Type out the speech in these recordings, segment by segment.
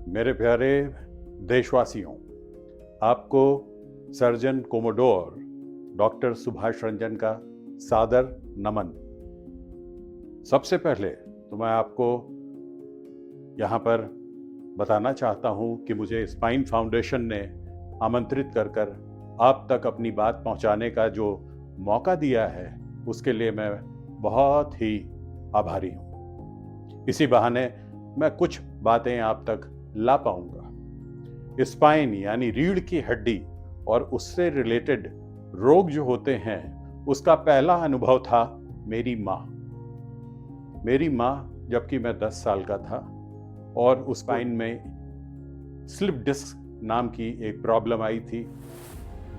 मेरे प्यारे देशवासियों, आपको surgeon commodore doctor Subhash Ranjan का सादर नमन। सबसे पहले तो मैं आपको यहाँ पर बताना चाहता हूँ कि मुझे स्पाइन फाउंडेशन ने आमंत्रित कर आप तक अपनी बात पहुँचाने का जो मौका दिया है, उसके लिए मैं बहुत ही आभारी हूँ। इसी बहाने मैं कुछ बातें आप तक ला पाऊंगा। स्पाइन यानी रीढ़ की हड्डी और उससे रिलेटेड रोग जो होते हैं, उसका पहला अनुभव था मेरी माँ जबकि मैं 10 साल का था और उस स्पाइन में स्लिप डिस्क नाम की एक प्रॉब्लम आई थी,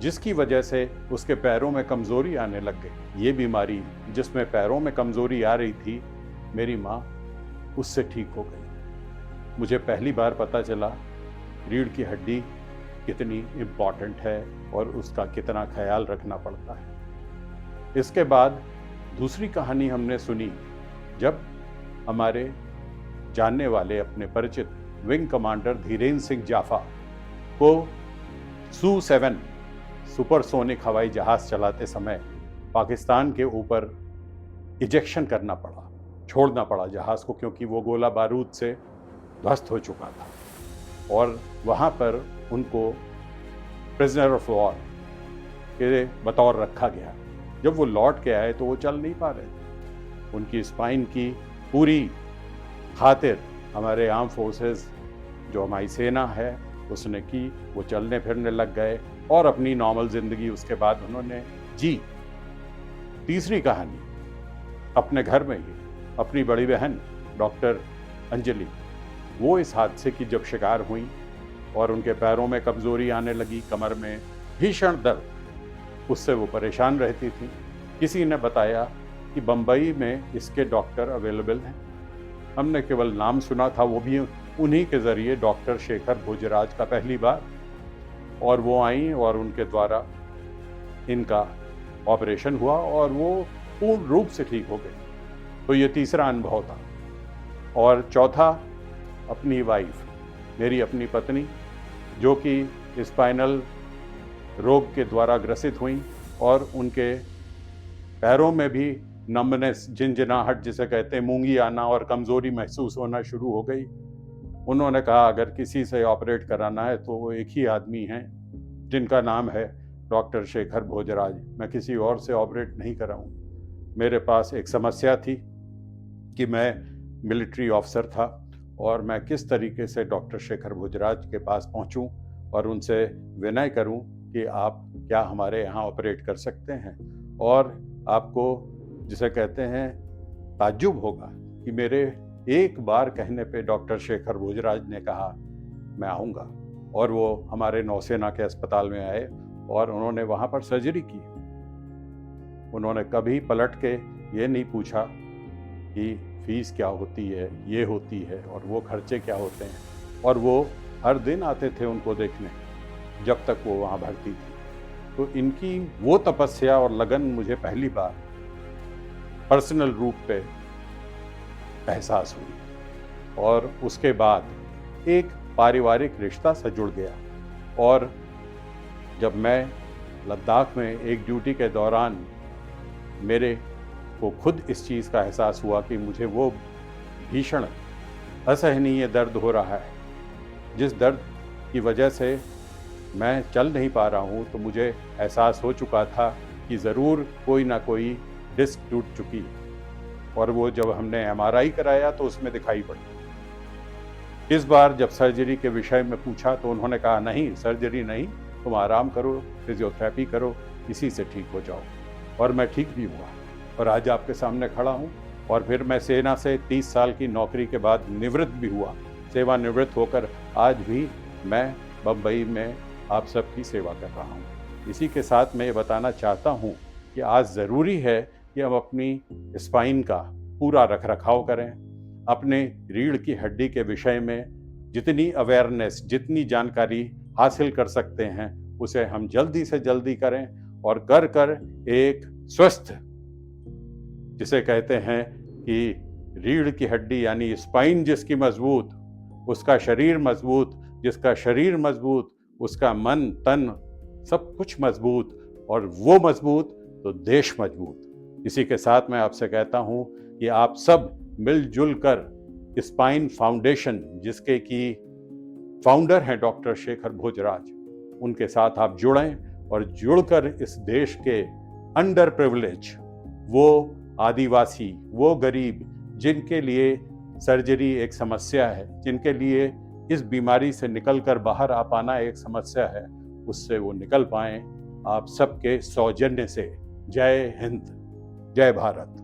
जिसकी वजह से उसके पैरों में कमजोरी आने लग गई। ये बीमारी जिसमें पैरों में कमजोरी आ रही थी, मेरी माँ उससे ठीक हो गई। मुझे पहली बार पता चला रीढ़ की हड्डी कितनी इम्पॉर्टेंट है और उसका कितना ख्याल रखना पड़ता है। इसके बाद दूसरी कहानी हमने सुनी जब हमारे जानने वाले अपने परिचित विंग कमांडर धीरेन्द्र सिंह जाफा को सू-7 सुपरसोनिक हवाई जहाज चलाते समय पाकिस्तान के ऊपर इजेक्शन करना पड़ा, छोड़ना पड़ा जहाज को, क्योंकि वो गोला बारूद से ध्वस्त हो चुका था और वहाँ पर उनको प्रिजनर ऑफ वॉर के बतौर रखा गया। जब वो लौट के आए तो वो चल नहीं पा रहे थे। उनकी स्पाइन की पूरी खातिर हमारे आर्म फोर्सेस, जो हमारी सेना है, उसने की। वो चलने फिरने लग गए और अपनी नॉर्मल जिंदगी उसके बाद उन्होंने जी। तीसरी कहानी अपने घर में ही अपनी बड़ी बहन डॉक्टर अंजलि, वो इस हादसे की जब शिकार हुई और उनके पैरों में कमजोरी आने लगी, कमर में भीषण दर्द, उससे वो परेशान रहती थी। किसी ने बताया कि बंबई में इसके डॉक्टर अवेलेबल हैं। हमने केवल नाम सुना था, वो भी उन्हीं के जरिए, डॉक्टर शेखर भोजराज का पहली बार, और वो आई और उनके द्वारा इनका ऑपरेशन हुआ और वो पूर्ण रूप से ठीक हो गई। तो ये तीसरा अनुभव था। और चौथा, अपनी वाइफ, मेरी अपनी पत्नी, जो कि स्पाइनल रोग के द्वारा ग्रसित हुई और उनके पैरों में भी नम्बनेस, झिंझनाहट जिसे कहते हैं, मूंगी आना और कमजोरी महसूस होना शुरू हो गई। उन्होंने कहा अगर किसी से ऑपरेट कराना है तो वो एक ही आदमी हैं, जिनका नाम है डॉक्टर शेखर भोजराज। मैं किसी और से ऑपरेट नहीं कराऊंगा। मेरे पास एक समस्या थी कि मैं मिलिट्री ऑफिसर था और मैं किस तरीके से डॉक्टर शेखर भोजराज के पास पहुंचूं और उनसे विनय करूं कि आप क्या हमारे यहाँ ऑपरेट कर सकते हैं। और आपको जिसे कहते हैं ताज्जुब होगा कि मेरे एक बार कहने पे डॉक्टर शेखर भोजराज ने कहा मैं आऊँगा, और वो हमारे नौसेना के अस्पताल में आए और उन्होंने वहाँ पर सर्जरी की। उन्होंने कभी पलट के ये नहीं पूछा कि फीस क्या होती है, ये होती है और वो खर्चे क्या होते हैं, और वो हर दिन आते थे उनको देखने जब तक वो वहाँ भर्ती थी। तो इनकी वो तपस्या और लगन मुझे पहली बार पर्सनल रूप पे एहसास हुई और उसके बाद एक पारिवारिक रिश्ता सा जुड़ गया। और जब मैं लद्दाख में एक ड्यूटी के दौरान मेरे को खुद इस चीज़ का एहसास हुआ कि मुझे वो भीषण असहनीय दर्द हो रहा है, जिस दर्द की वजह से मैं चल नहीं पा रहा हूँ, तो मुझे एहसास हो चुका था कि ज़रूर कोई ना कोई डिस्क टूट चुकी है। और वो जब हमने एमआरआई कराया तो उसमें दिखाई पड़ी। इस बार जब सर्जरी के विषय में पूछा तो उन्होंने कहा नहीं, सर्जरी नहीं, तुम आराम करो, फिजियोथेरेपी करो, इसी से ठीक हो जाओ। और मैं ठीक भी हुआ और आज आपके सामने खड़ा हूँ। और फिर मैं सेना से 30 साल की नौकरी के बाद निवृत्त भी हुआ। सेवानिवृत्त होकर आज भी मैं बम्बई में आप सबकी सेवा कर रहा हूँ। इसी के साथ मैं ये बताना चाहता हूँ कि आज ज़रूरी है कि हम अपनी स्पाइन का पूरा रखरखाव करें। अपने रीढ़ की हड्डी के विषय में जितनी अवेयरनेस, जितनी जानकारी हासिल कर सकते हैं, उसे हम जल्दी से जल्दी करें और कर एक स्वस्थ, जिसे कहते हैं कि रीढ़ की हड्डी यानी स्पाइन जिसकी मजबूत, उसका शरीर मजबूत, जिसका शरीर मजबूत उसका मन तन सब कुछ मजबूत, और वो मजबूत तो देश मजबूत। इसी के साथ मैं आपसे कहता हूं कि आप सब मिलजुल कर स्पाइन फाउंडेशन, जिसके की फाउंडर हैं डॉक्टर शेखर भोजराज, उनके साथ आप जुड़ें और जुड़कर इस देश के अंडर प्रिविलेज, वो आदिवासी, वो गरीब जिनके लिए सर्जरी एक समस्या है, जिनके लिए इस बीमारी से निकलकर बाहर आ पाना एक समस्या है, उससे वो निकल पाएं आप सबके सौजन्य से। जय हिंद, जय भारत।